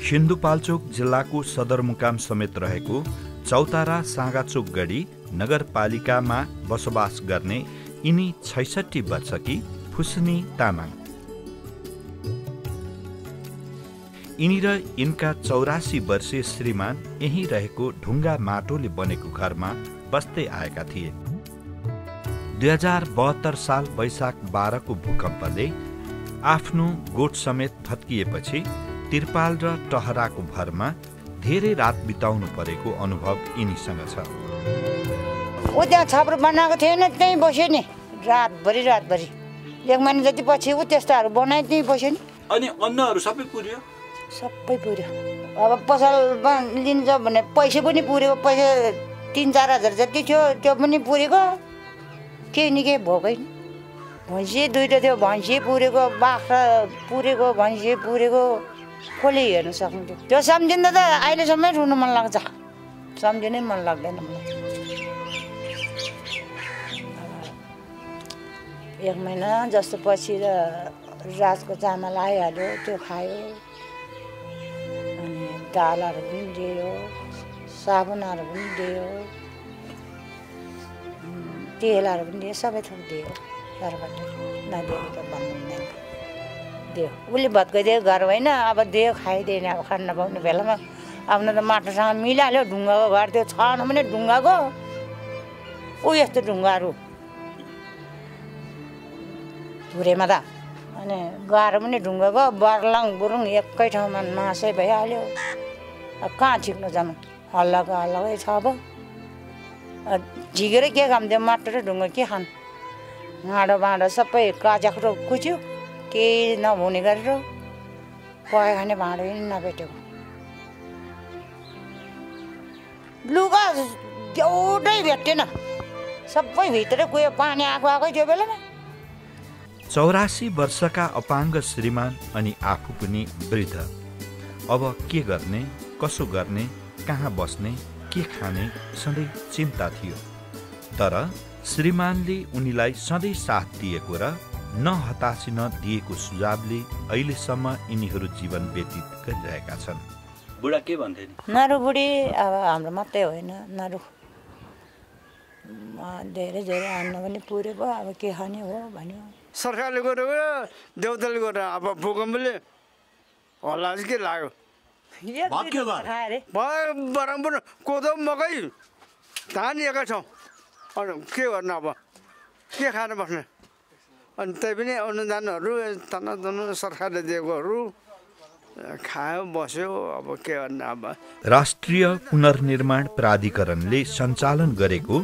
सिन्धुपाल्चोक जिल्लाको सदरमुकाम समेत रहेको चौतारा साँगाचोक गढी नगरपालिकामा बसोबास गर्ने यिनी 66 वर्षकी फुस्नी तामाङ। यिनी र यिनका 84 वर्षीय श्रीमान यही रहेको ढुङ्गा माटोले बनेको घरमा बस्दै आएका थिए। 2072 साल वैशाख 12 को भूकम्पले आफ्नो गोठ समेत भत्किएपछि तिरपाल र टहराको भरमा धेरै रात बिताउनु परेको अनुभव यिनीसँग छ। ऊ त्यहाँ छाप्रो बनाएको थिएन, त्यहीँ बस्यो नि रातभरि। 1 महिना जति पछि ऊ त्यस्ताहरू बनाइ त्यहीँ बस्यो नि। अनि अन्नहरू सबै पुर्यो? सबै पुर्यो। अब पसलमा लिन्छ भने पैसा पनि पुर्यो। पैसा 3-4 हजार जति थियो, त्यो पनि पुरेको। केही न केही भएकै नि। भैँसी 2टा थियो, भैँसी पुरेको, बाख्रा पुरेको, भैँसी पुरेको। कसले हेर्न सक्नु? त्यो सम्झिँदा त अहिलेसम्म रुनु मन लाग्छ। सम्झिनै मन लाग्दैन मलाई। 1 महिना जस्तो पछि रातको चामल आइहाल्यो, त्यो खायो। अनि दालहरू पनि दियो, साबुनहरू पनि दियो, तेलहरू पनि दियो, सबै थोक दियो। सरकारले नदिएको त भन्नुहुँदैन, दियो। उसले भत्काइदियो घर होइन, अब दियो, खाइदिएन। अब खान नपाउने बेलामा आफ्नो त माटोसँग मिलाल्यो। ढुङ्गाको घर त्यो छाउनु पनि ढुङ्गाको, ऊ यस्तो ढुङ्गाहरू धुरेमा त। अनि गाह्रो पनि ढुङ्गाको, बर्लङ बुरुङ एकै ठाउँमा नासै भइहाल्यो। अब कहाँ छिक्नु जानु? हल्लाकै छ। अब झिकेर के काम थियो? माटो र ढुङ्गा के खानु? भाँडो सबै काजाम्रो कुच्यो, केही नहुने गरेर। पकाइ खाने भाँडो पनि नभेटेको। लुगा एउटै भेटेन, सबै भित्र कुयो। पानी आएकै थियो बेलामा। 84 वर्षका अपाङ्ग श्रीमान अनि आफू पनि वृद्ध। अब के गर्ने, कसो गर्ने, कहाँ बस्ने, के खाने सधैँ चिन्ता थियो। तर श्रीमानले उनीलाई सधैँ साथ दिएको र नहतासिन दिएको सुझावले अहिलेसम्म यिनीहरू जीवन व्यतीत गरिरहेका छन्। बुढा के भन्थे नि? नरु बुढी अब हाम्रो मात्रै होइन, नरु धेरै अन्न पनि पुरेको। अब के खाने हो भन्यो। सरकारले गरेको देउताले गरेर अब भूकम्पले हल्ला के लाग्यो? बराबर कोदो मकै धान एकै ठाउँ। अनि के गर्नु? अब के खाएर बस्ने? अनि त्यही पनि अनुदानहरू तनतन सरकारले दिएकोहरू खायो, बस्यो। अब के गर्नु? अब राष्ट्रिय पुनर्निर्माण प्राधिकरणले सञ्चालन गरेको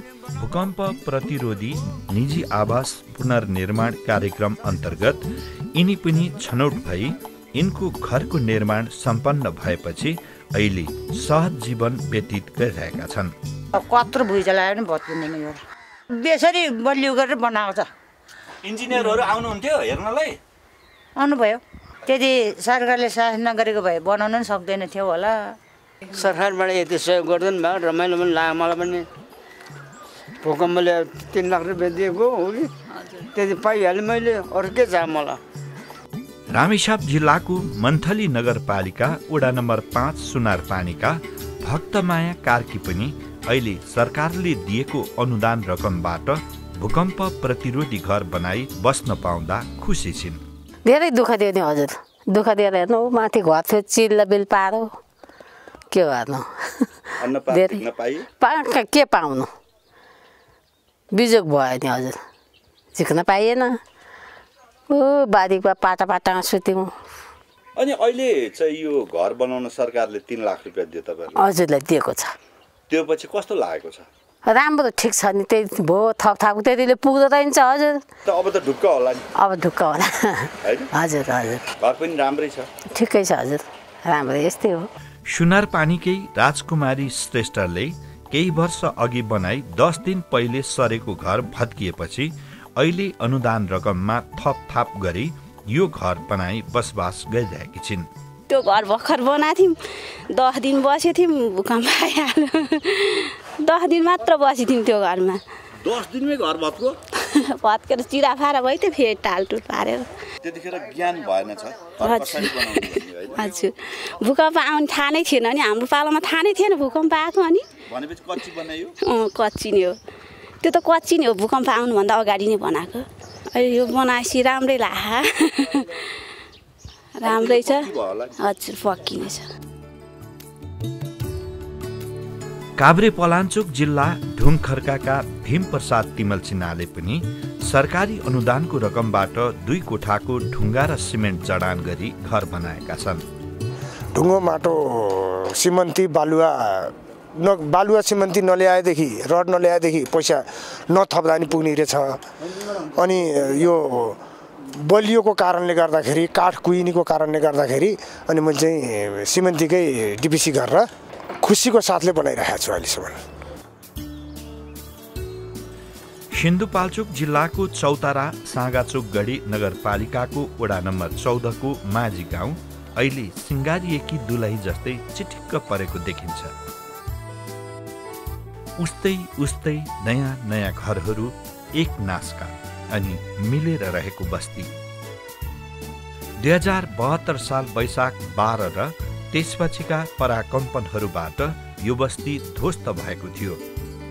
भूकम्प प्रतिरोधी निजी आवास पुनर्निर्माण कार्यक्रम अन्तर्गत यिनी पनि छनौट भई यिनको घरको निर्माण सम्पन्न भएपछि अहिले सहज जीवन व्यतीत गरिरहेका छन्। कत्रो भुइँचालो पनि भत्किँदैन। यो बेसरी बलियो गरेर बनाएको छ। इन्जिनियरहरू आउनुहुन्थ्यो हेर्नलाई? आउनुभयो। त्यति सरकारले साथ नगरेको भए बनाउनु पनि सक्दैन थियो होला। सरकारबाट यति सहयोग गर्दैन भयो, रमाइलो पनि लाग्यो मलाई पनि। भूकम्पले 3 लाख रुपियाँ दिएको हो कि त्यति पाइहालेँ मैले। अरू के चाह मलाई? रामेछाप जिल्लाको मन्थली नगरपालिका वडा नम्बर 5 सुनारपानीका भक्तमाया कार्की पनि अहिले सरकारले दिएको अनुदान रकमबाट भूकम्प प्रतिरोधी घर बनाई बस्न पाउँदा खुसी छिन्। धेरै दुःख दियो नि हजुर। दुःख दिएर हेर्नु, माथि घर थियो, चिल्ला बिल पारो, के गर्नु? के पाउनु? बिजोग भयो नि हजुर, झिक्न पाइएन। बारीमा पाटामा सुत्यौँ। अनि अहिले चाहिँ यो घर बनाउन सरकारले 3 लाख रुपियाँ दियो तपाईँलाई? हजुरलाई दिएको छ। त्यो पछि कस्तो लागेको छ? राम्रो, ठिक छ नि। त्यही भयो, थप त्यतिले पुग्दो रहन्छ हजुर। त अब त ढुक्क होला नि? अब ढुक्क होला हजुर। घर पनि राम्रै छ? ठिकै छ हजुर, राम्रो यस्तै हो। सुनारपानीकै राजकुमारी श्रेष्ठले केही वर्ष अघि बनाई 10 दिन पहिले सरेको घर भत्किएपछि अहिले अनुदान रकममा थपथाप गरी यो घर बनाई बसोबास गरिरहेकी छिन्। त्यो घर भर्खर बनाएको थियौँ, 10 दिन बसेको थियौँ, भूकम्प आइहाल्यो। 10 दिन मात्र बसेको थियौँ त्यो घरमा। 10 दिनमै घर भत्को? भत्केर चिरा फारा भयो त्यो, फेरि टालटुल पारेर। त्यतिखेर ज्ञान भएन छ कसरी बनाउनु, हैन? हजुर भूकम्प आउने थाहा नै थिएन नि हाम्रो पालामा थाहा नै थिएन भूकम्प आएको अनि भनेपछि कच्ची बनायो कच्ची नै हो त्यो त कच्ची नै हो भूकम्प आउनुभन्दा अगाडि नै बनाएको अहिले यो बनाएपछि राम्रै लाग्यो राम्रै छ हजुर पक्किने छ काभ्रे पलाञ्चोक जिल्ला ढुङखर्काका भीमप्रसाद तिमल सिन्हाले पनि सरकारी अनुदानको रकमबाट 2 कोठाको ढुङ्गा र सिमेन्ट जडान गरी घर बनाएका छन्। ढुङ्गो माटो सिमन्ती बालुवा सिमन्ती नल्याएदेखि रड नल्याएदेखि पैसा नथप्दा नि पुग्ने रहेछ। अनि यो बलियोको कारणले गर्दाखेरि काठ कुहिनीको कारणले गर्दाखेरि अनि मैले चाहिँ सिमन्तीकै डिपिसी गरेर खुसीको साथले बनाइरहेको छु अहिलेसम्म। सिन्धुपाल्चोक जिल्लाको चौतारा साँगाचोक गढी नगरपालिकाको वडा नम्बर 14 को माझी गाउँ अहिले सिङ्गारिएकी दुलही जस्तै चिटिक्क परेको देखिन्छ। उस्तै उस्तै नयाँ नयाँ घरहरू एक नासका अनि मिलेर रहेको बस्ती। 2072 साल वैशाख 12 र त्यसपछिका पराकम्पनहरूबाट यो बस्ती ध्वस्त भएको थियो।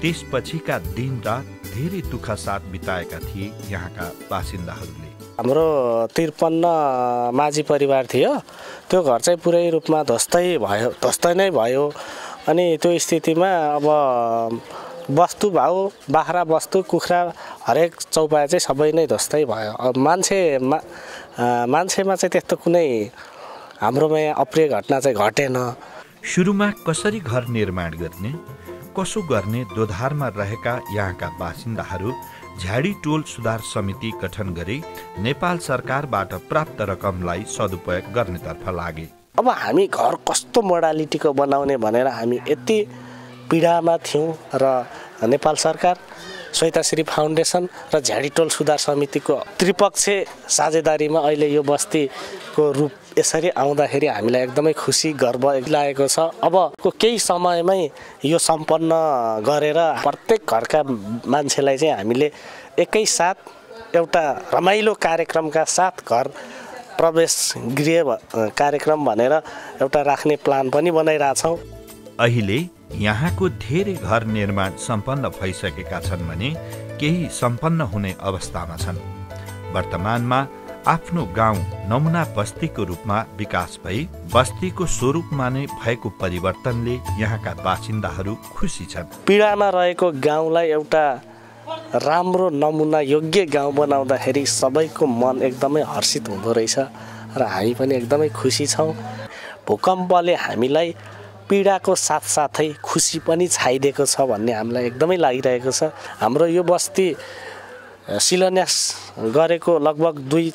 त्यसपछिका दिन रात धेरै दुःख साथ बिताएका थिए यहाँका बासिन्दाहरूले। हाम्रो 53 माझी परिवार थियो, त्यो घर चाहिँ पुरै रूपमा ध्वस्त नै भयो। अनि त्यो स्थितिमा अब वस्तु भाउ बाख्रा वस्तु कुखुरा हरेक चौपाया चाहिँ सबै नै ध्वस्तै भयो। अब मान्छेमा चाहिँ त्यस्तो कुनै हाम्रोमा अप्रिय घटना चाहिँ घटेन। सुरुमा कसरी घर निर्माण गर्ने कसो गर्ने दोधारमा रहेका यहाँका बासिन्दाहरू झाडी टोल सुधार समिति गठन गरी नेपाल सरकारबाट प्राप्त रकमलाई सदुपयोग गर्नेतर्फ लागे। अब हामी घर कस्तो मोडालिटीको बनाउने भनेर हामी यति पीडामा थियौँ र नेपाल सरकार, श्वेताश्री फाउन्डेसन र झाडीटोल सुधार समितिको त्रिपक्षीय साझेदारीमा अहिले यो बस्तीको रूप यसरी आउँदाखेरि हामीलाई एकदमै खुसी गर्व लागेको छ। अबको केही समयमै यो सम्पन्न गरेर प्रत्येक घरका मान्छेलाई चाहिँ हामीले एकैसाथ एउटा रमाइलो कार्यक्रमका साथ घर प्रवेश गृह कार्यक्रम भनेर एउटा राख्ने प्लान पनि बनाइरहेछौँ। अहिले यहाँको धेरै घर निर्माण सम्पन्न भइसकेका छन् भने केही सम्पन्न हुने अवस्थामा छन्। वर्तमानमा आफ्नो गाउँ नमुना बस्तीको रूपमा विकास भई बस्तीको स्वरूपमा नै भएको परिवर्तनले यहाँका बासिन्दाहरू खुसी छन्। पीडामा रहेको गाउँलाई एउटा राम्रो नमुना योग्य गाउँ बनाउँदाखेरि सबैको मन एकदमै हर्षित हुँदो रहेछ र हामी पनि एकदमै खुसी छौँ। भूकम्पले हामीलाई पीडाको साथसाथै खुसी पनि छाइदिएको छ भन्ने हामीलाई एकदमै लागिरहेको छ। हाम्रो यो बस्ती शिलान्यास गरेको लगभग 2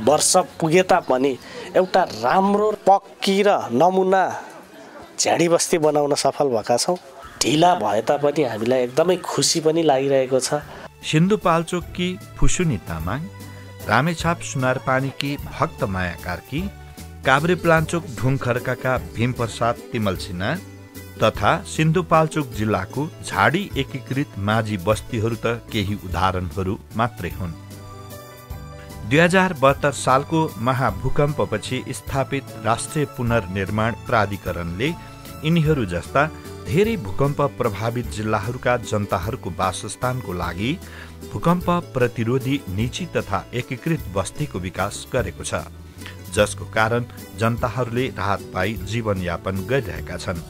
वर्ष पुगे तापनि एउटा राम्रो पक्की र नमुना झाडी बस्ती बनाउन सफल भएका छौँ। ढिला भए तापनि हामीलाई एकदमै खुसी पनि लागिरहेको छ। सिन्धुपाल्चोककी फुसुनी तामाङ, रामेछाप सुनारपानीकी भक्तमाया कार्की, काभ्रे पलाञ्चोक ढुङखर्काका भीमप्रसाद तिमल सिन्हा तथा सिन्धुपाल्चोक जिल्लाको झाडी एकीकृत माझी बस्तीहरू त केही उदाहरणहरू मात्रै हुन्। 2072 सालको महाभूकम्पपछि स्थापित राष्ट्रिय पुनर्निर्माण प्राधिकरणले यिनीहरू जस्ता धेरै भूकम्प प्रभावित जिल्लाहरूका जनताहरूको वासस्थानको लागि भूकम्प प्रतिरोधी निजी तथा एकीकृत बस्तीको विकास गरेको छ, जसको कारण जनताहरूले राहत पाई जीवनयापन गरिरहेका छन्।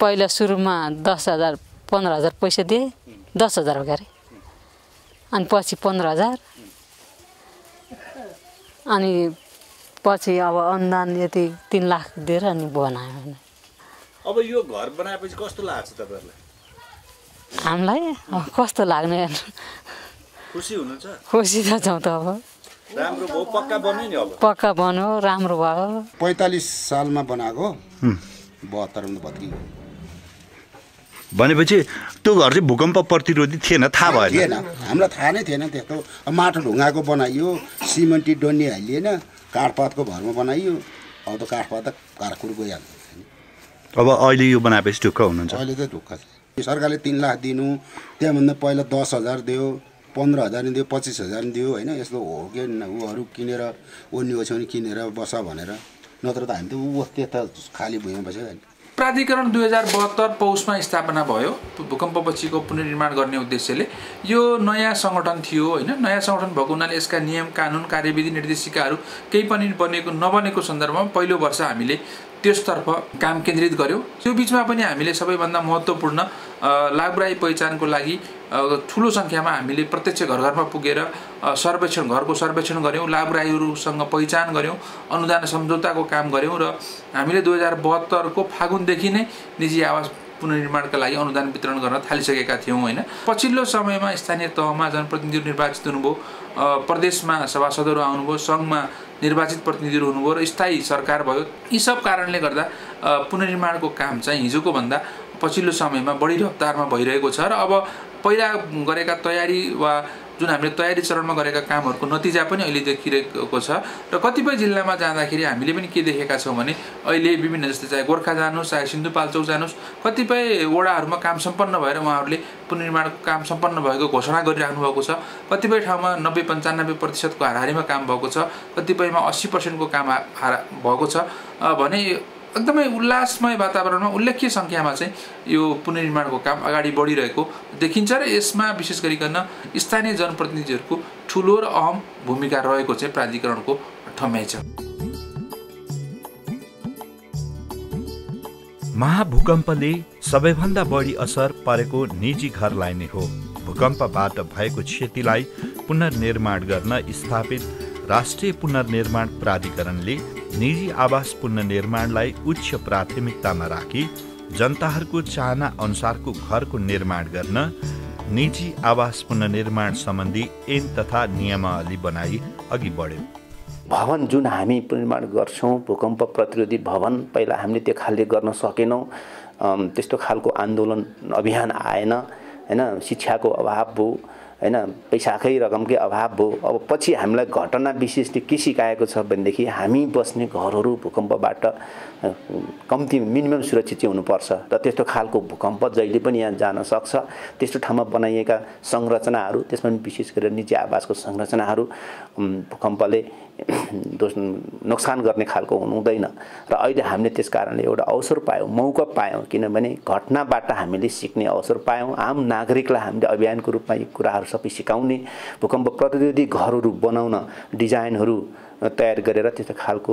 पहिला सुरुमा 10,000 15,000 पैसा दिए, 10,000 गरे, अनि पछि 15,000, अनि पछि अब अनुदान यति 3 लाख दिएर अनि बनायो। अब यो घर बनाएपछि कस्तो लाग्छ तपाईहरुलाई? हामीलाई कस्तो लाग्ने, खुसी हुनुहुन्छ? खुसी त छौँ त। अब राम्रो भयो, पक्का बन्यो नि? अब पक्का बन्यो, राम्रो भयो। 45 सालमा बनाएको, 72 मा भत्कियो। भनेपछि त्यो घर चाहिँ भूकम्प प्रतिरोधी थिएन, थाहा भएन? थिएन, हामीलाई थाहा नै थिएन त्यस्तो। माटो ढुङ्गाको बनाइयो, सिमेन्टी डन्डी हालिएन, काठपातको भरमा बनाइयो। अब त काठपात त कारकुर गइहाल्यो। अब अहिले यो बनाएपछि ढुक्क हुनुहुन्छ? अहिले त ढुक्क छ। सरकारले 3 लाख दिनु, त्यहाँभन्दा पहिला 10,000 दियो, 15,000 नि दियो 25,000 नि दियो होइन यस्तो हो कि ऊहरू किनेर ओर्नी ओछ्याउनी किनेर बस भनेर नत्र त हामी त ऊ त्यता खाली भुइँमा बस्यो नि। प्राधिकरण 2072 पौषमा स्थापना भयो भूकम्पपछिको पुनर्निर्माण गर्ने उद्देश्यले। यो नयाँ सङ्गठन थियो होइन, नयाँ सङ्गठन भएको हुनाले यसका नियम कानुन कार्यविधि निर्देशिकाहरू केही पनि नबनेको सन्दर्भमा पहिलो वर्ष हामीले त्यसतर्फ काम केन्द्रित गर्यौँ। त्यो बिचमा पनि हामीले सबैभन्दा महत्त्वपूर्ण लाभग्राही पहिचानको लागि ठुलो सङ्ख्यामा हामीले प्रत्यक्ष घर घरमा पुगेर घरको सर्वेक्षण गऱ्यौँ, लाभग्राहीहरूसँग पहिचान गऱ्यौँ, अनुदान सम्झौताको काम गऱ्यौँ र हामीले 2072 को फागुनदेखि नै निजी आवास पुनर्निर्माणका लागि अनुदान वितरण गर्न थालिसकेका थियौँ होइन। पछिल्लो समयमा स्थानीय तहमा जनप्रतिनिधिहरू निर्वाचित हुनुभयो, प्रदेशमा सभासदहरू आउनुभयो, सङ्घमा निर्वाचित प्रतिनिधिहरू हुनुभयो र स्थायी सरकार भयो। यी सब कारणले गर्दा पुनर्निर्माणको काम चाहिँ हिजोको भन्दा पछिल्लो समयमा बढी रफ्तारमा भइरहेको छ र अब पहिला गरेका तयारी वा जुन हामीले तयारी चरणमा गरेका कामहरूको नतिजा पनि अहिले देखिरहेको छ। र कतिपय जिल्लामा जाँदाखेरि हामीले पनि के देखेका छौँ भने अहिले विभिन्न जस्तै चाहे गोर्खा जानुहोस् चाहे सिन्धुपाल्चोक जानुहोस् कतिपय वडाहरूमा काम सम्पन्न भएर उहाँहरूले पुनर्निर्माणको काम सम्पन्न भएको घोषणा गरिराख्नु भएको छ। कतिपय ठाउँमा 90-95% हाराहारीमा काम भएको छ, कतिपयमा 80% को काम भएको छ भने एकदमै उल्लासमय वातावरणमा उल्लेख्य सङ्ख्यामा चाहिँ यो पुनर्निर्माणको काम अगाडि बढिरहेको देखिन्छ र यसमा विशेष गरिकन स्थानीय जनप्रतिनिधिहरूको ठुलो र अहम भूमिका रहेको चाहिँ प्राधिकरणको ठम्याइ छ। महाभूकम्पले सबैभन्दा बढी असर परेको निजी घरलाई नै हो। भूकम्पबाट भएको क्षतिलाई पुनर्निर्माण गर्न स्थापित राष्ट्रिय पुनर्निर्माण प्राधिकरणले निजी आवास पुनर्निर्माणलाई उच्च प्राथमिकतामा राखी जनताहरूको चाहना अनुसारको घरको निर्माण गर्न निजी आवास पुनर्निर्माण सम्बन्धी ऐन तथा नियमावली बनाई अघि बढ्यो। भवन जुन हामी पुनर्निर्माण गर्छौँ, भूकम्प प्रतिरोधी भवन पहिला हामीले त्यो खालले गर्न सकेनौँ। त्यस्तो खालको आन्दोलन अभियान आएन होइन, शिक्षाको अभाव भयो होइन, पैसाकै रकमकै अभाव भयो। अब पछि हामीलाई घटना विशेषले के सिकाएको छ भनेदेखि हामी बस्ने घरहरू भूकम्पबाट कम्ती मिनिमम सुरक्षित चाहिँ हुनुपर्छ र त्यस्तो खालको भूकम्प जहिले पनि यहाँ जान सक्छ। त्यस्तो ठाउँमा बनाइएका संरचनाहरू, त्यसमा विशेष गरेर निजी आवासको संरचनाहरू भूकम्पले नोक्सान गर्ने खालको हुनुहुँदैन र अहिले हामीले त्यस कारणले एउटा अवसर पायौँ, मौका पायौँ, किनभने घटनाबाट हामीले सिक्ने अवसर पायौँ। आम नागरिकलाई हामीले अभियानको रूपमा यी कुराहरू सबै सिकाउने, भूकम्प प्रतिरोधी घरहरू बनाउन डिजाइनहरू तयार गरेर त्यस्तो खालको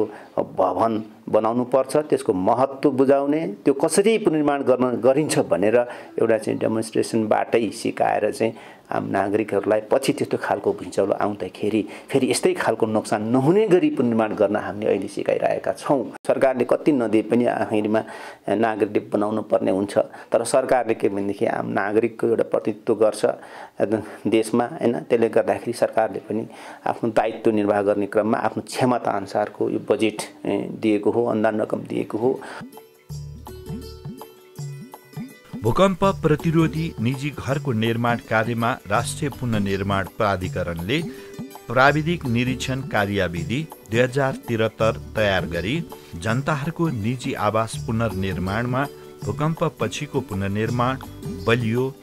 भवन बनाउनु पर्छ, त्यसको महत्त्व बुझाउने, त्यो कसरी पुनर्निर्माण गरिन्छ भनेर एउटा चाहिँ डेमोन्स्ट्रेसनबाटै सिकाएर चाहिँ आम नागरिकहरूलाई पछि त्यस्तो खालको भुइँचालो आउँदाखेरि फेरि यस्तै खालको नोक्सान नहुने गरी पुनर्निर्माण गर्न हामीले अहिले सिकाइरहेका छौँ। सरकारले कति नदिए पनि आखिरमा नागरिकले बनाउनु पर्ने हुन्छ, तर सरकारले के भनेदेखि आम नागरिकको एउटा प्रतिनिधित्व गर्छ देशमा होइन। त्यसले गर्दाखेरि सरकारले पनि आफ्नो दायित्व निर्वाह गर्ने क्रममा आफ्नो क्षमता अनुसारको यो बजेट दिएको हो, अनुदान रकम दिएको हो। भूकम्प प्रतिरोधी निजी घरको निर्माण कार्यमा राष्ट्रिय पुनर्निर्माण प्राधिकरणले प्राविधिक निरीक्षण कार्यविधि 2073 तयार गरी जनताहरूको निजी आवास पुनर्निर्माणमा भूकम्प पछिको पुनर्निर्माण बलियो,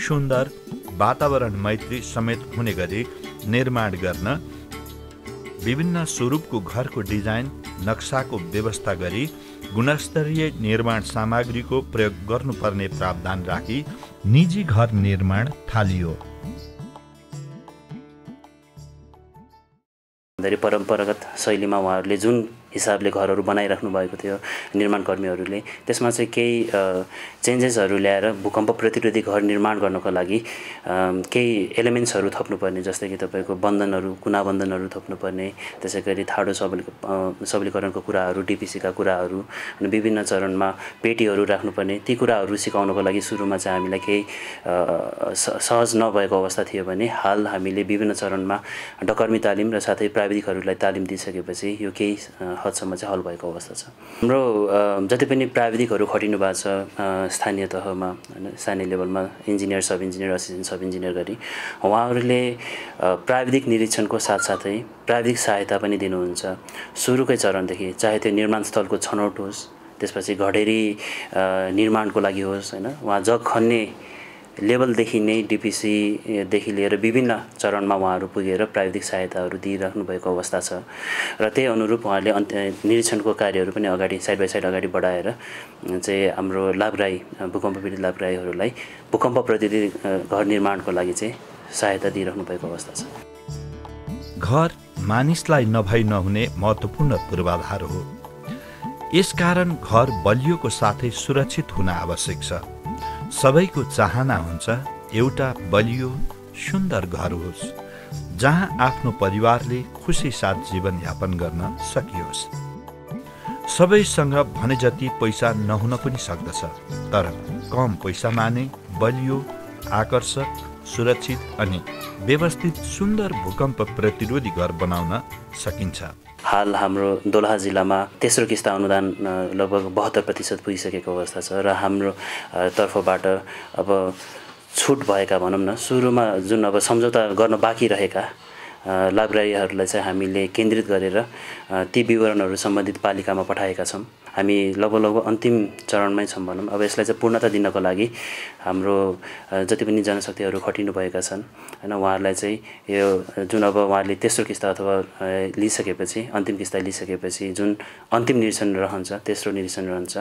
सुन्दर, वातावरण मैत्री समेत हुने गरी निर्माण गर्न विभिन्न स्वरूपको घरको डिजाइन नक्साको व्यवस्था गरी गुणस्तरीय निर्माण सामग्रीको प्रयोग गर्नुपर्ने प्रावधान राखी निजी घर निर्माण थालियो। परम्परागत शैलीमा उहाँहरूले जुन हिसाबले घरहरू बनाइराख्नु भएको थियो निर्माण कर्मीहरूले, त्यसमा चाहिँ केही चेन्जेसहरू ल्याएर भूकम्प प्रतिरोधी घर निर्माण गर्नको लागि केही एलिमेन्ट्सहरू थप्नुपर्ने, जस्तै कि तपाईँको बन्धनहरू, कुना बन्धनहरू थप्नुपर्ने, त्यसै गरी थाडो सबलीकरणको कुराहरू, डिपिसीका कुराहरू, अनि विभिन्न चरणमा पेटीहरू राख्नुपर्ने, ती कुराहरू सिकाउनको लागि सुरुमा चाहिँ हामीलाई केही सहज नभएको अवस्था थियो भने हाल हामीले विभिन्न चरणमा डकर्मी तालिम र साथै प्राविधिकहरूलाई तालिम दिइसकेपछि यो केही हदसम्म चाहिँ हल भएको अवस्था छ। हाम्रो जति पनि प्राविधिकहरू खटिनु भएको छ स्थानीय तहमा होइन, स्थानीय लेभलमा इन्जिनियर, सब इन्जिनियर, असिस्टेन्ट सब इन्जिनियर गरी उहाँहरूले प्राविधिक निरीक्षणको साथसाथै प्राविधिक सहायता पनि दिनुहुन्छ। सुरुकै चरणदेखि चाहे त्यो निर्माण स्थलको छनौट होस्, त्यसपछि घडेरी निर्माणको लागि होस् होइन, उहाँ जग खन्ने लेभलदेखि नै डिपिसीदेखि लिएर विभिन्न चरणमा उहाँहरू पुगेर प्राविधिक सहायताहरू दिइराख्नु भएको अवस्था छ र त्यही अनुरूप उहाँले निरीक्षणको कार्यहरू पनि अगाडि साइड बाई साइड अगाडि बढाएर चाहिँ हाम्रो लाभराई भूकम्प पीडित लाभराईहरूलाई भूकम्प प्रतिरोधी घर निर्माणको लागि चाहिँ सहायता दिइराख्नु भएको अवस्था छ। घर मानिसलाई नभई नहुने महत्त्वपूर्ण पूर्वाधार हो। यसकारण घर बलियोको साथै सुरक्षित हुन आवश्यक छ। सबैको चाहना हुन्छ एउटा बलियो सुन्दर घर होस् जहाँ आफ्नो परिवारले खुसी साथ जीवनयापन गर्न सकियोस्। सबैसँग भने जति पैसा नहुन पनि सक्दछ, तर कम पैसामा नै बलियो, आकर्षक, सुरक्षित अनि व्यवस्थित सुन्दर भूकम्प प्रतिरोधी घर बनाउन सकिन्छ। हाल हाम्रो दोलखा जिल्लामा तेस्रो किस्ता अनुदान लगभग 72% पुगिसकेको अवस्था छ र हाम्रो तर्फबाट अब छुट भएका भनौँ न सुरुमा जुन अब सम्झौता गर्न बाँकी रहेका लाभराईहरूलाई चाहिँ हामीले केन्द्रित गरेर ती विवरणहरू सम्बन्धित पालिकामा पठाएका छौँ। हामी लगभग अन्तिम चरणमै छौँ भनौँ। अब यसलाई चाहिँ पूर्णता दिनको लागि हाम्रो जति पनि जनशक्तिहरू खटिनुभएका छन् हैन, उहाँहरूलाई चाहिँ यो जुन अब उहाँहरूले तेस्रो किस्ता अथवा लिइसकेपछि अन्तिम किस्ता लिइसकेपछि जुन अन्तिम निरीक्षण रहन्छ, तेस्रो निरीक्षण रहन्छ,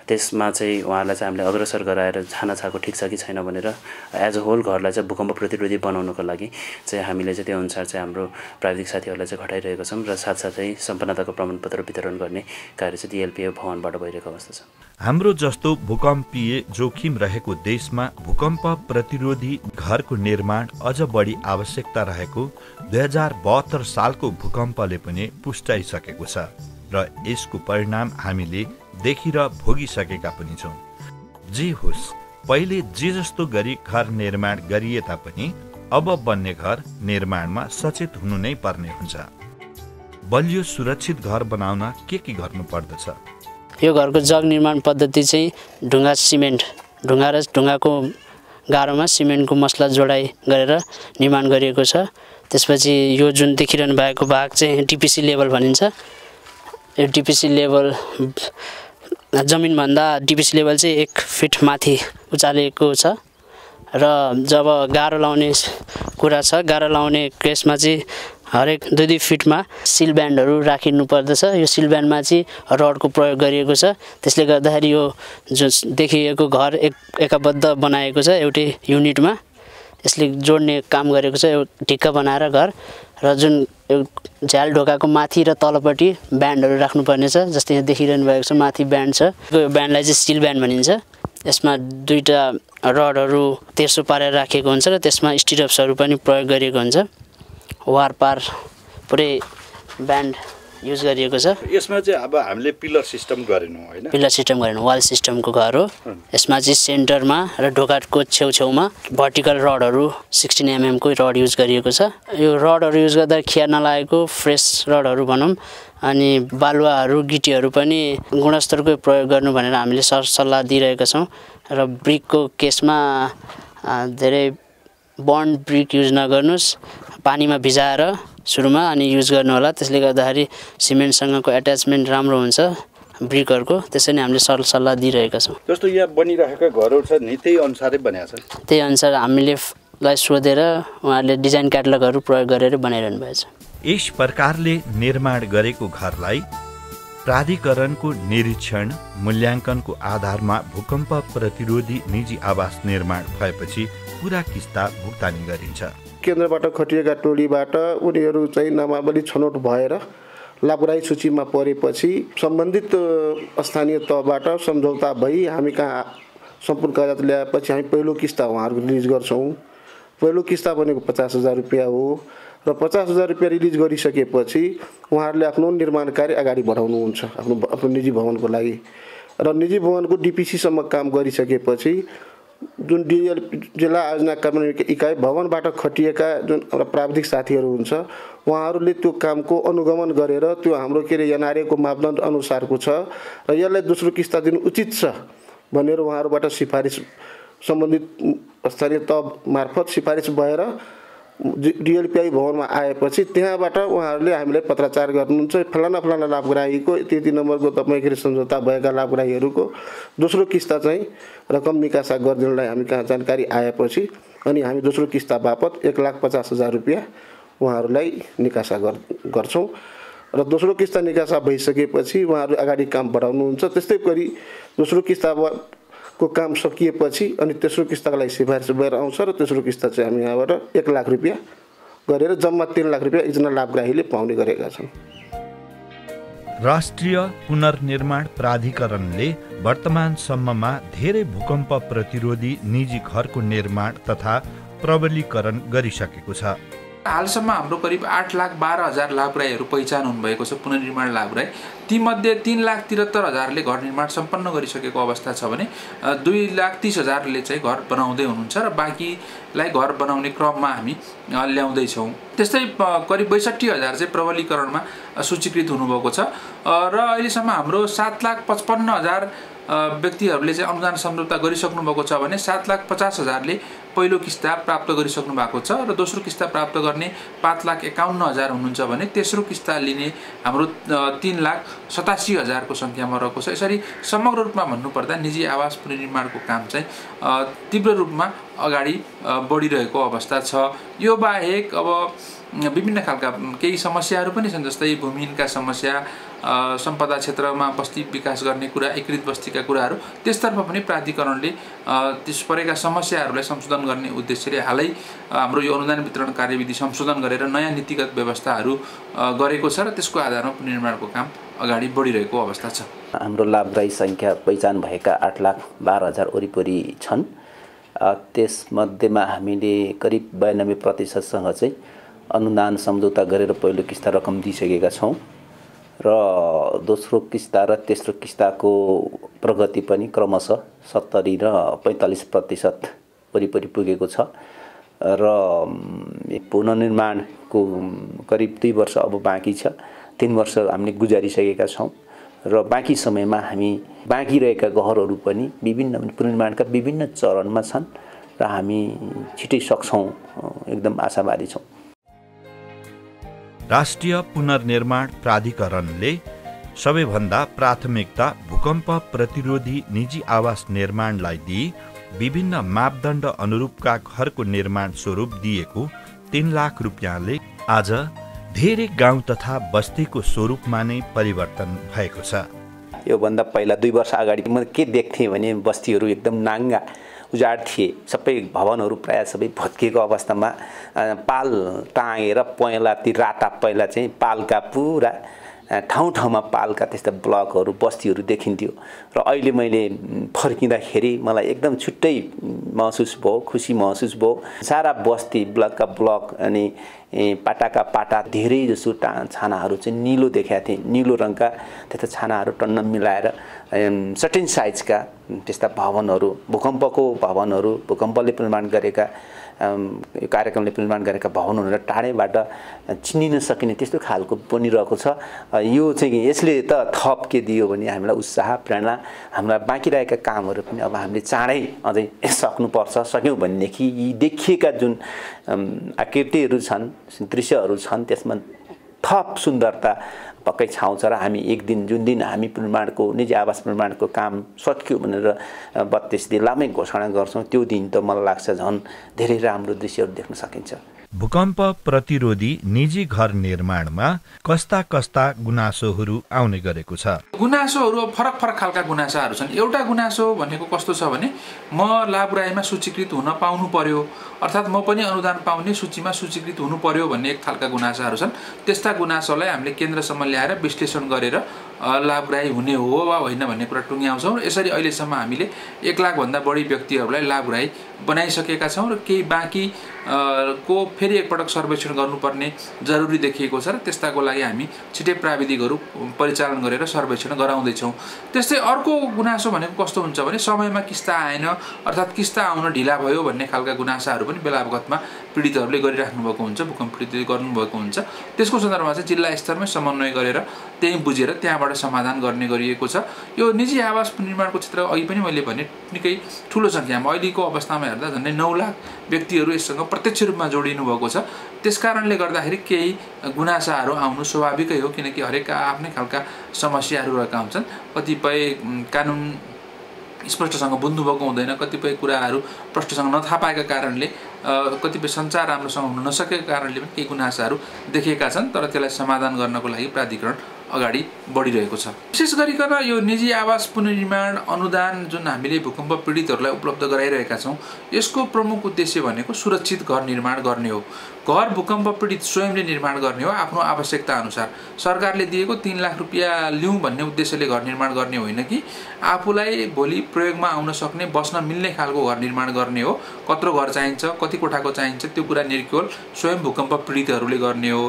त्यसमा चाहिँ उहाँहरूलाई चाहिँ हामीले अग्रसर गराएर छानाछाको ठिक छ कि छैन भनेर एज अ होल घरलाई चाहिँ भूकम्प प्रतिरोधी बनाउनको लागि चाहिँ हामीले चाहिँ त्यो अनुसार चाहिँ हाम्रो प्राविधिक साथीहरूलाई चाहिँ खटाइरहेका छौँ र साथसाथै सम्पन्नताको प्रमाणपत्र वितरण गर्ने कार्य चाहिँ डिएलपिए भवनबाट भइरहेको अवस्था छ। हाम्रो जस्तो भूकम्पीय जोखिम रहेको देशमा भूकम्प प्रतिरोधी घरको निर्माण अझ बढी आवश्यकता रहेको 2072 सालको भूकम्पले पनि पुष्टाइसकेको छ र यसको परिणाम हामीले देखिर भोगिसकेका पनि छौँ। जे होस्, पहिले जे जस्तो गरी घर निर्माण गरिए तापनि अब बन्ने घर निर्माणमा सचेत हुनु नै पर्ने हुन्छ। बलियो सुरक्षित घर बनाउन के गर्नु पर्दछ? यो घरको जग निर्माण पद्धति चाहिँ ढुङ्गा सिमेन्ट, ढुङ्गा र ढुङ्गाको गाह्रोमा सिमेन्टको मसला जोडाइ गरेर निर्माण गरिएको छ। त्यसपछि यो जुन देखिरहनु भएको भाग चाहिँ डिपिसी लेभल भनिन्छ। यो डिपिसी लेभल जमिनभन्दा डिपिसी लेभल चाहिँ 1 फिट माथि उचालेको छ र जब गाह्रो लाउने कुरा छ, गाह्रो लाउने केसमा चाहिँ हरेक 2-2 फिटमा सिल ब्यान्डहरू राखिनु पर्दछ। यो सिल ब्यान्डमा चाहिँ रडको प्रयोग गरिएको छ। त्यसले गर्दाखेरि यो जुन देखिएको घर एकबद्ध बनाएको छ एउटै युनिटमा। यसले जोड्ने काम गरेको छ ढिक्क बनाएर घर, र जुन झ्याल ढोकाको माथि र तलपट्टि ब्यान्डहरू राख्नुपर्ने छ। जस्तै यहाँ देखिरहनु भएको छ माथि ब्यान्ड छ, यो ब्यान्डलाई चाहिँ सिल ब्यान्ड भनिन्छ। यसमा 2टा रडहरू तेर्सो पारेर राखेको हुन्छ र त्यसमा स्टिरप्सहरू पनि प्रयोग गरिएको हुन्छ। वारपार पुरै ब्यान्ड युज गरिएको छ। यसमा चाहिँ अब हामीले पिलर सिस्टम गरेनौँ हैन? पिलर सिस्टम गरेनौँ, वाल सिस्टमको घर हो। यसमा चाहिँ सेन्टरमा र ढोकाको छेउछेउमा भर्टिकल रडहरू 16 mm को रड युज गरिएको छ। यो रडहरू युज गर्दा खिया नलागेको फ्रेस रडहरू भनौँ, अनि बालुवाहरू गिटीहरू पनि गुणस्तरको प्रयोग गर्नु भनेर हामीले सरसल्लाह दिइरहेका छौँ। र ब्रिकको केसमा धेरै बन्ड ब्रिक युज नगर्नुहोस्, पानीमा भिजाएर सुरुमा अनि युज गर्नु होला। त्यसले गर्दाखेरि सिमेन्टसँगको एट्याचमेन्ट राम्रो हुन्छ ब्रिकहरूको। त्यसै नै हामीले सरसल्लाह दिइरहेका छौँ। जस्तो यहाँ बनिरहेका घरहरू छ नि त्यही अनुसारै बनाएको छ? त्यही अनुसार हामीले सोधेर उहाँहरूले डिजाइन क्याटलगहरू प्रयोग गरेर बनाइरहनु भएको छ। यस प्रकारले निर्माण गरेको घरलाई प्राधिकरणको निरीक्षण मूल्याङ्कनको आधारमा भूकम्प प्रतिरोधी निजी आवास निर्माण भएपछि पूरा किस्ता भुक्तानी गरिन्छ। केन्द्रबाट खटिएका टोलीबाट उनीहरू चाहिँ नामावली छनौट भएर लाभराई सूचीमा परेपछि सम्बन्धित स्थानीय तहबाट सम्झौता भई हामी कहाँ सम्पूर्ण कागजात ल्याएपछि हामी पहिलो किस्ता उहाँहरूको रिलिज गर्छौँ। पहिलो किस्ता भनेको 50,000 रुपियाँ हो र 50,000 रुपियाँ रिलिज गरिसकेपछि उहाँहरूले आफ्नो निर्माण कार्य अगाडि बढाउनुहुन्छ आफ्नो निजी भवनको लागि। र निजी भवनको डिपिसीसम्म काम गरिसकेपछि जुन जिल्ला आयोजना कार्यान्वयन इकाइ भवनबाट खटिएका जुन हाम्रो प्राविधिक साथीहरू हुन्छ उहाँहरूले त्यो कामको अनुगमन गरेर त्यो हाम्रो एनआरएको मापदण्ड अनुसारको छ र यसलाई दोस्रो किस्ता दिनु उचित छ भनेर उहाँहरूबाट सिफारिस सम्बन्धित स्थानीय तह मार्फत सिफारिस भएर डिएलपिआई भवनमा आएपछि त्यहाँबाट उहाँहरूले हामीलाई पत्राचार गर्नुहुन्छ फलाना फलाना लाभग्राहीको त्यति नम्बरको तपाईँको सम्झौता भएका लाभग्राहीहरूको दोस्रो किस्ता चाहिँ रकम निकासा गरिदिनलाई हामी कहाँ जानकारी आएपछि अनि हामी दोस्रो किस्ता बापत 1,50,000 रुपियाँ उहाँहरूलाई निकासा गर्छौँ र दोस्रो किस्ता निकासा भइसकेपछि उहाँहरू अगाडि काम बढाउनुहुन्छ। त्यस्तै गरी दोस्रो किस्ताको काम सकिएपछि अनि तेस्रो किस्ताको लागि सिफारिस भएर आउँछ र तेस्रो किस्ता चाहिँ हामी यहाँबाट 1 लाख रुपियाँ गरेर जम्मा 3 लाख रुपियाँ एकजना लाभग्राहीले पाउने गरेका छन्। राष्ट्रिय पुनर्निर्माण प्राधिकरणले वर्तमानसम्ममा धेरै भूकम्प प्रतिरोधी निजी घरको निर्माण तथा प्रबलीकरण गरिसकेको छ। हालसम्म हाम्रो करिब 8,12,000 लाभग्राहीहरू पहिचान हुनुभएको छ पुनर्निर्माण लाभग्राही। तीमध्ये 3,73,000ले घर निर्माण सम्पन्न गरिसकेको अवस्था छ भने 2,30,000ले चाहिँ घर बनाउँदै हुनुहुन्छ र बाँकीलाई घर बनाउने क्रममा हामी ल्याउँदैछौँ। त्यस्तै करिब 62,000 चाहिँ प्रबलीकरणमा सूचीकृत हुनुभएको छ र अहिलेसम्म हाम्रो 7,55,000 व्यक्तिहरूले चाहिँ अनुदान सम्झौता गरिसक्नु भएको छ भने 7,50,000ले पहिलो किस्ता प्राप्त गरिसक्नु भएको छ र दोस्रो किस्ता प्राप्त गर्ने 5,51,000 हुनुहुन्छ भने तेस्रो किस्ता लिने हाम्रो 3,87,000 को सङ्ख्यामा रहेको छ। यसरी समग्र रूपमा भन्नुपर्दा निजी आवास पुनर्निर्माणको काम चाहिँ तीव्र रूपमा अगाडि बढिरहेको अवस्था छ। यो बाहेक अब विभिन्न खालका केही समस्याहरू पनि छन्, जस्तै भूमिहीनका समस्या, सम्पदा क्षेत्रमा बस्ती विकास गर्ने कुरा, एकीकृत बस्तीका कुराहरू, त्यसतर्फ पनि प्राधिकरणले त्यस परेका समस्याहरूलाई संशोधन गर्ने उद्देश्यले हालै हाम्रो यो अनुदान वितरण कार्यविधि संशोधन गरेर नयाँ नीतिगत व्यवस्थाहरू गरेको छ र त्यसको आधारमा पुनर्निर्माणको काम अगाडि बढिरहेको अवस्था छ। हाम्रो लाभग्राही सङ्ख्या पहिचान भएका 8,12,000 वरिपरि छन्। त्यसमध्येमा हामीले करिब 92% चाहिँ अनुदान सम्झौता गरेर पहिलो किस्ता रकम दिइसकेका छौँ र दोस्रो किस्ता र तेस्रो किस्ताको प्रगति पनि क्रमशः 70 र 45% वरिपरि पुगेको छ र पुनर्निर्माणको करिब 2 वर्ष अब बाँकी छ। 3 वर्ष हामीले गुजारिसकेका छौँ र बाँकी समयमा हामी बाँकी रहेका घरहरू पनि विभिन्न पुनर्निर्माणका विभिन्न चरणमा छन् र हामी छिटै सक्छौँ, एकदम आशावादी छौँ। राष्ट्रिय पुनर्निर्माण प्राधिकरणले सबैभन्दा प्राथमिकता भूकम्प प्रतिरोधी निजी आवास निर्माणलाई दिई विभिन्न मापदण्ड अनुरूपका घरको निर्माण स्वरूप दिएको 3 लाख रुपियाँले आज धेरै गाउँ तथा बस्तीको स्वरूपमा नै परिवर्तन भएको छ। योभन्दा पहिला 2 वर्ष अगाडि म के देख्थेँ भने बस्तीहरू एकदम नाङ्गा उजाड थिए, सबै भवनहरू प्रायः सबै भत्किएको अवस्थामा पाल टाँगेर पहेँला ती राता पहिला चाहिँ पालका पुरा ठाउँ ठाउँमा पालका त्यस्ता ब्लकहरू बस्तीहरू देखिन्थ्यो र अहिले मैले फर्किँदाखेरि मलाई एकदम छुट्टै महसुस भयो, खुसी महसुस भयो। सारा बस्ती ब्लकका ब्लक अनि पाटाका पाटा धेरै जसो छानाहरू चाहिँ निलो देखाएको थिएँ, निलो रङका त्यस्ता छानाहरू टन्न मिलाएर सर्टेन साइजका त्यस्ता भवनहरू, भूकम्पको भवनहरू, भूकम्पले निर्माण गरेका कार्यक्रमले निर्माण गरेका भवनहरू टाढैबाट चिनिन सकिने त्यस्तो खालको बनिरहेको छ। यो चाहिँ यसले त थप के दियो भने हामीलाई उत्साह, प्रेरणा, हाम्रा बाँकी रहेका कामहरू पनि अब हामीले चाँडै अझै सक्नुपर्छ, सक्यौँ भनेदेखि यी देखिएका जुन आकृतिहरू छन्, दृश्यहरू छन्, त्यसमा थप सुन्दरता पक्कै छाउँछ र हामी एक दिन जुन दिन हामी निर्माणको निजी आवास निर्माणको काम सकियो भनेर 32 जिल्लामै घोषणा गर्छौँ, त्यो दिन त मलाई लाग्छ झन् धेरै राम्रो दृश्यहरू देख्न सकिन्छ। भूकम्प प्रतिरोधी निजी घर निर्माणमा कस्ता कस्ता गुनासोहरू आउने गरेको छ? गुनासोहरू फरक फरक खालका गुनासाहरू छन्। एउटा गुनासो भनेको कस्तो छ भने म लाभग्राहीमा सूचीकृत हुन पाउनु पर्यो, अर्थात् म पनि अनुदान पाउने सूचीमा सूचीकृत हुनु पर्यो भन्ने एक खालका गुनासाहरू छन्। त्यस्ता गुनासोलाई हामीले केन्द्रसम्म ल्याएर विश्लेषण गरेर लाभग्राही हुने हो वा होइन भन्ने कुरा टुङ्ग्याउँछौँ। यसरी अहिलेसम्म हामीले 1 लाखभन्दा बढी व्यक्तिहरूलाई लाभग्राही बनाइसकेका छौँ र केही बाँकी को फेरि एकपटक सर्वेक्षण गर्नुपर्ने जरुरी देखिएको छ र त्यस्ताको लागि हामी छिटै प्राविधिकहरू परिचालन गरेर सर्वेक्षण गराउँदैछौँ। त्यस्तै अर्को गुनासो भनेको कस्तो हुन्छ भने समयमा किस्ता आएन, अर्थात् किस्ता आउन ढिला भयो भन्ने खालका गुनासाहरू पनि बेला बखतमा पीडितहरूले गरिराख्नु भएको हुन्छ, भूकम्प पीडितले गर्नुभएको हुन्छ। त्यसको सन्दर्भमा चाहिँ जिल्ला स्तरमै समन्वय गरेर त्यही बुझेर त्यहाँबाट तर्फबाट समाधान गर्ने गरिएको छ। यो निजी आवास निर्माणको क्षेत्र अघि पनि मैले भने निकै ठुलो सङ्ख्यामा अहिलेको अवस्थामा हेर्दा झन्डै 9 लाख व्यक्तिहरू यससँग प्रत्यक्ष रूपमा जोडिनु भएको छ। त्यसकारणले गर्दाखेरि केही गुनासाहरू आउनु स्वाभाविकै हो, किनकि हरेकका आफ्नै खालका समस्याहरू रहेका हुन्छन्। कतिपय कानुन स्पष्टसँग बुझ्नु भएको हुँदैन, कतिपय कुराहरू प्रष्टसँग नथाहा पाएका कारणले, कतिपय सञ्चार राम्रोसँग हुन नसकेका कारणले पनि केही गुनासाहरू देखिएका छन्। तर त्यसलाई समाधान गर्नको लागि प्राधिकरण अगाडि बढिरहेको छ। विशेष गरिकन यो निजी आवास पुनर्निर्माण अनुदान जुन हामीले भूकम्प पीडितहरूलाई उपलब्ध गराइरहेका छौँ, यसको प्रमुख उद्देश्य भनेको सुरक्षित घर निर्माण गर्ने हो। घर भूकम्प पीडित स्वयंले निर्माण गर्ने हो आफ्नो आवश्यकता अनुसार। सरकारले दिएको 3 लाख रुपियाँ लिउँ भन्ने उद्देश्यले घर निर्माण गर्ने होइन कि आफूलाई भोलि प्रयोगमा आउन सक्ने, बस्न मिल्ने खालको घर निर्माण गर्ने हो। कत्रो घर चाहिन्छ, कति कोठाको चाहिन्छ, त्यो कुरा निर्केवल स्वयं भूकम्प पीडितहरूले गर्ने हो।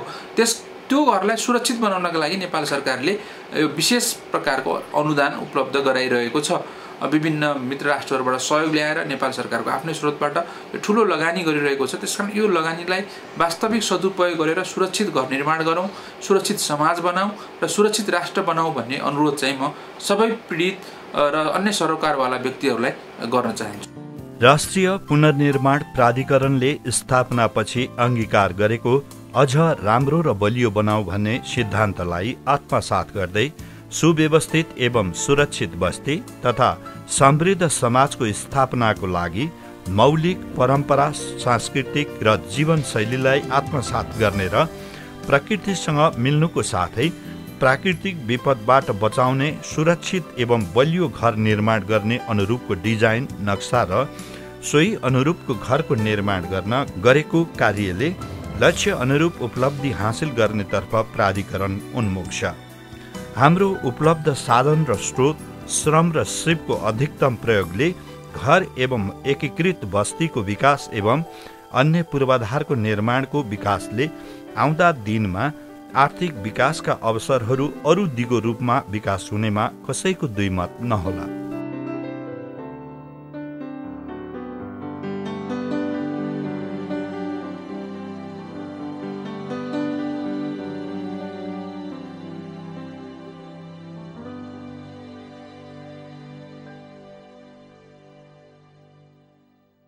त्यो घरलाई सुरक्षित बनाउनका लागि नेपाल सरकारले यो विशेष प्रकारको अनुदान उपलब्ध गराइरहेको छ। विभिन्न मित्र राष्ट्रहरूबाट सहयोग ल्याएर नेपाल सरकारको आफ्नै स्रोतबाट यो ठुलो लगानी गरिरहेको छ। त्यसकारण यो लगानीलाई वास्तविक सदुपयोग गरेर सुरक्षित घर निर्माण गरौँ, सुरक्षित समाज बनाऊ र सुरक्षित राष्ट्र बनाऊ भन्ने अनुरोध चाहिँ म सबै पीडित र अन्य सरोकारवाला व्यक्तिहरूलाई गर्न चाहन्छु। राष्ट्रिय पुनर्निर्माण प्राधिकरणले स्थापनापछि अंगीकार गरेको अझ राम्रो र बलियो बनाऊ भन्ने सिद्धान्तलाई आत्मसात गर्दै सुव्यवस्थित एवं सुरक्षित बस्ती तथा समृद्ध समाजको स्थापनाको लागि मौलिक परम्परा, सांस्कृतिक र जीवनशैलीलाई आत्मसात गर्ने र प्रकृतिसँग मिल्नुको साथै प्राकृतिक विपदबाट बचाउने सुरक्षित एवं बलियो घर निर्माण गर्ने अनुरूपको डिजाइन, नक्सा र सोही अनुरूपको घरको निर्माण गर्न गरेको कार्यले लक्ष्य अनुरूप उपलब्धि हासिल गर्नेतर्फ प्राधिकरण उन्मुख छ। हाम्रो उपलब्ध साधन र स्रोत, श्रम र सिपको अधिकतम प्रयोगले घर एवं एकीकृत बस्तीको विकास एवं अन्य पूर्वाधारको निर्माणको विकासले आउँदा दिनमा आर्थिक विकासका अवसरहरू अरू दिगो रूपमा विकास हुनेमा कसैको दुई मत नहोला।